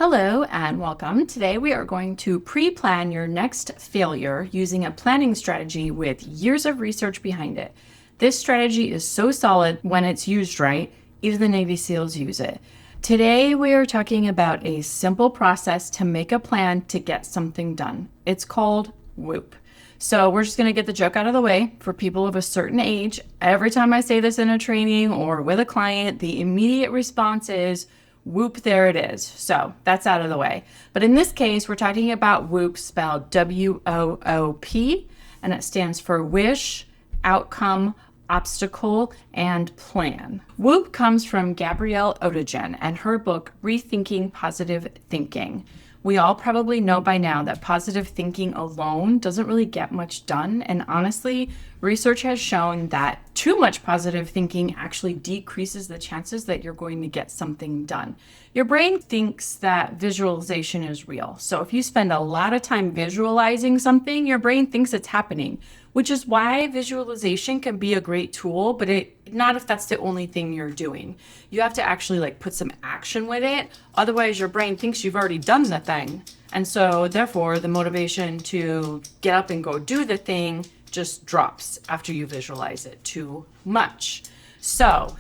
Hello and welcome. Today we are going to pre-plan your next failure using a planning strategy with years of research behind it. This strategy is so solid when it's used right, even the Navy SEALs use it. Today we are talking about a simple process to make a plan to get something done. It's called WOOP. So we're just going to get the joke out of the way for people of a certain age. Every time I say this in a training or with a client, the immediate response is, WOOP, there it is. So that's out of the way. But in this case, we're talking about WOOP, spelled W-O-O-P, and it stands for Wish, Outcome, Obstacle, and Plan. WOOP comes from Gabriele Oettingen and her book, Rethinking Positive Thinking. We all probably know by now that positive thinking alone doesn't really get much done. And honestly, research has shown that too much positive thinking actually decreases the chances that you're going to get something done. Your brain thinks that visualization is real. So if you spend a lot of time visualizing something, your brain thinks it's happening, which is why visualization can be a great tool, but not if that's the only thing you're doing. You have to actually put some action with it. Otherwise, your brain thinks you've already done the thing. And so therefore, the motivation to get up and go do the thing just drops after you visualize it too much. So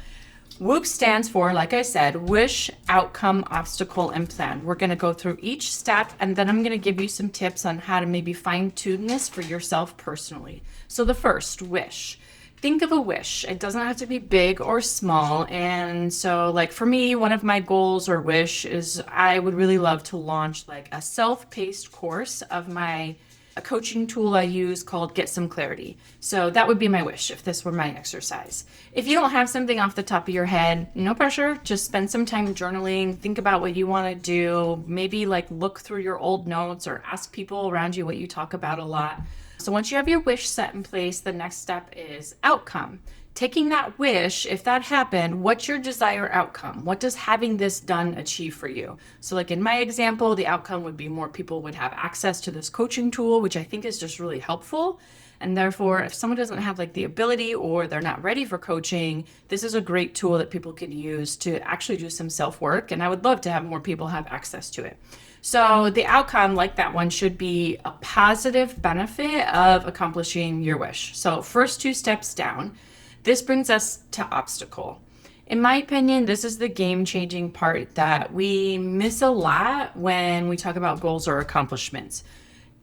WOOP stands for, like I said, Wish, Outcome, Obstacle, and Plan. We're going to go through each step, and then I'm going to give you some tips on how to maybe fine-tune this for yourself personally. So the first, wish. Think of a wish. It doesn't have to be big or small. And so for me, one of my goals or wish is I would really love to launch a self-paced course of a coaching tool I use called Get Some Clarity. So that would be my wish if this were my exercise. If you don't have something off the top of your head, no pressure. Just spend some time journaling, think about what you want to do, maybe look through your old notes or ask people around you what you talk about a lot. So once you have your wish set in place, the next step is outcome. Taking that wish, if that happened, what's your desired outcome? What does having this done achieve for you? So in my example, the outcome would be more people would have access to this coaching tool, which I think is just really helpful. And therefore, if someone doesn't have the ability or they're not ready for coaching, this is a great tool that people can use to actually do some self-work. And I would love to have more people have access to it. So the outcome, like that one, should be a positive benefit of accomplishing your wish. So first two steps down. This brings us to obstacle. In my opinion, this is the game-changing part that we miss a lot when we talk about goals or accomplishments.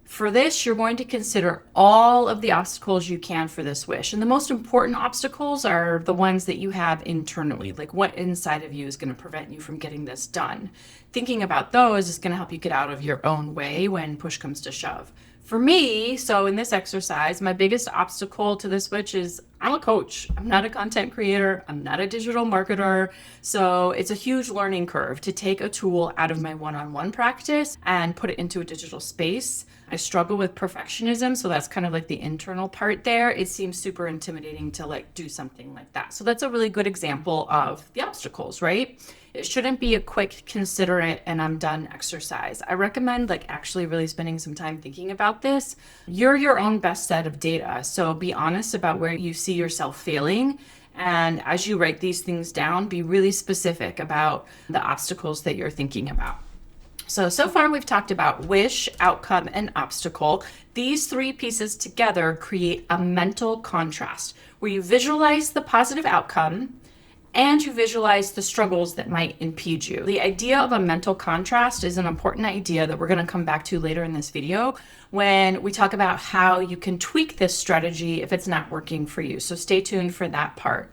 For this, you're going to consider all of the obstacles you can for this wish. And the most important obstacles are the ones that you have internally, what inside of you is going to prevent you from getting this done. Thinking about those is going to help you get out of your own way when push comes to shove. For me, so in this exercise, my biggest obstacle to this switch is I'm a coach. I'm not a content creator. I'm not a digital marketer. So it's a huge learning curve to take a tool out of my one-on-one practice and put it into a digital space. I struggle with perfectionism. So that's kind of the internal part there. It seems super intimidating to do something like that. So that's a really good example of the obstacles, right? It shouldn't be a quick, consider it, and I'm done exercise. I recommend actually really spending some time thinking about this. You're your own best set of data. So be honest about where you see yourself failing. And as you write these things down, be really specific about the obstacles that you're thinking about. So far we've talked about wish, outcome, and obstacle. These three pieces together create a mental contrast where you visualize the positive outcome and you visualize the struggles that might impede you. The idea of a mental contrast is an important idea that we're going to come back to later in this video when we talk about how you can tweak this strategy if it's not working for you. So stay tuned for that part.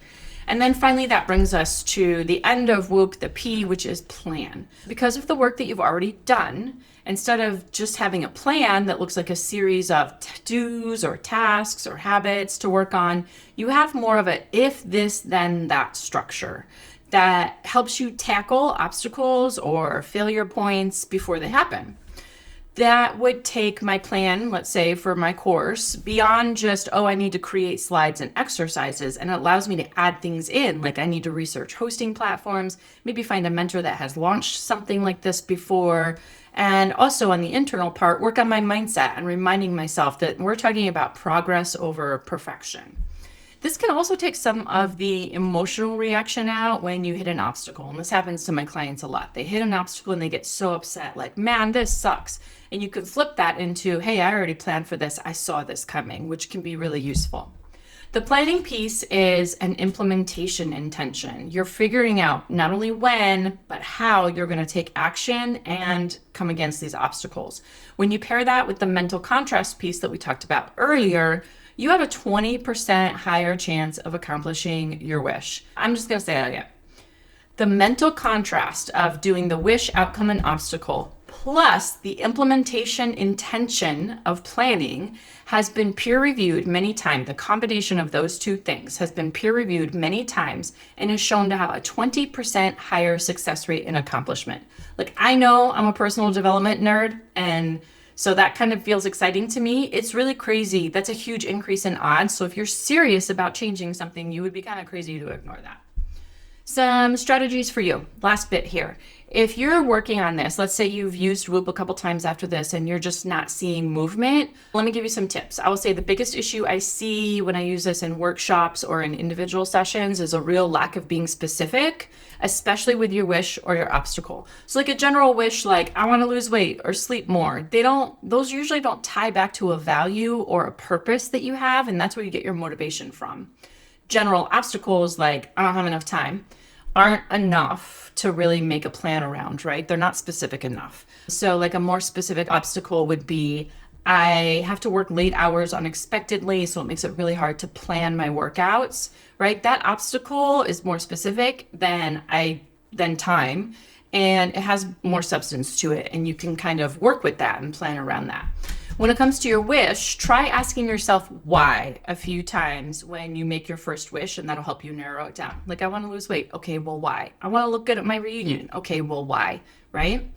And then finally, that brings us to the end of WOOP, the P, which is plan. Because of the work that you've already done, instead of just having a plan that looks like a series of to-dos or tasks or habits to work on, you have more of a if this, then that structure that helps you tackle obstacles or failure points before they happen. That would take my plan, let's say for my course, beyond just, I need to create slides and exercises, and it allows me to add things in, I need to research hosting platforms, maybe find a mentor that has launched something like this before, and also on the internal part, work on my mindset and reminding myself that we're talking about progress over perfection. This can also take some of the emotional reaction out when you hit an obstacle. And this happens to my clients a lot. They hit an obstacle and they get so upset, like, man, this sucks. And you can flip that into, hey, I already planned for this. I saw this coming, which can be really useful. The planning piece is an implementation intention. You're figuring out not only when, but how you're going to take action and come against these obstacles. When you pair that with the mental contrast piece that we talked about earlier, you have a 20% higher chance of accomplishing your wish. I'm just going to say that again. The mental contrast of doing the wish, outcome, and obstacle, plus the implementation intention of planning, has been peer reviewed many times. The combination of those two things has been peer reviewed many times and is shown to have a 20% higher success rate in accomplishment. Like, I know I'm a personal development nerd, and so that kind of feels exciting to me. It's really crazy. That's a huge increase in odds. So if you're serious about changing something, you would be kind of crazy to ignore that. Some strategies for you. Last bit here. If you're working on this, let's say you've used WOOP a couple times after this and you're just not seeing movement, let me give you some tips. I will say the biggest issue I see when I use this in workshops or in individual sessions is a real lack of being specific, especially with your wish or your obstacle. So like a general wish, like I want to lose weight or sleep more, those usually don't tie back to a value or a purpose that you have, and that's where you get your motivation from. General obstacles like I don't have enough time aren't enough to really make a plan around, right? They're not specific enough. So like a more specific obstacle would be I have to work late hours unexpectedly, so it makes it really hard to plan my workouts, right? That obstacle is more specific than time, and it has more substance to it, and you can kind of work with that and plan around that. When it comes to your wish, try asking yourself why a few times when you make your first wish, and that'll help you narrow it down. Like, I want to lose weight. Okay, well, why? I want to look good at my reunion. Okay, well, why? Right?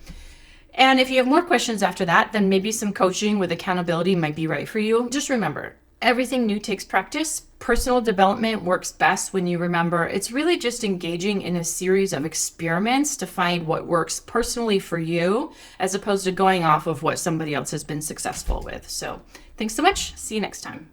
And if you have more questions after that, then maybe some coaching with accountability might be right for you. Just remember, everything new takes practice. Personal development works best when you remember it's really just engaging in a series of experiments to find what works personally for you, as opposed to going off of what somebody else has been successful with. So thanks so much. See you next time.